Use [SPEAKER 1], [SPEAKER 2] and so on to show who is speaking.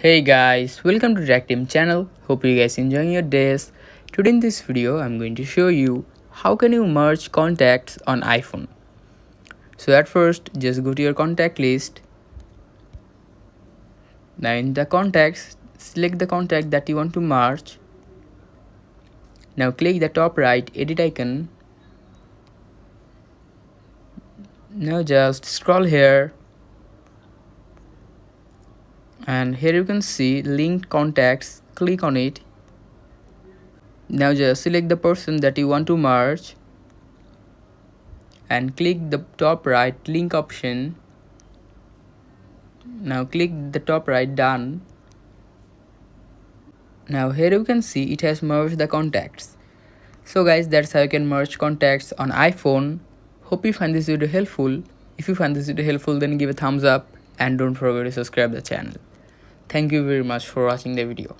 [SPEAKER 1] Hey guys, welcome to Track Team channel. Hope you guys enjoying your days. Today in this video, I'm going to show you how can you merge contacts on iPhone. So at first, just go to your contact list. Now in the contacts, select the contact that you want to merge. Now click the top right edit icon. Now just scroll here. And here you can see linked contacts. Click on it. Now just select the person that you want to merge and click the top right link option. Now click the top right done. Now here you can see it has merged the contacts. So guys, that's how you can merge contacts on iPhone. Hope you find this video helpful. If you find this video helpful, then give a thumbs up and don't forget to subscribe the channel. Thank you very much for watching the video.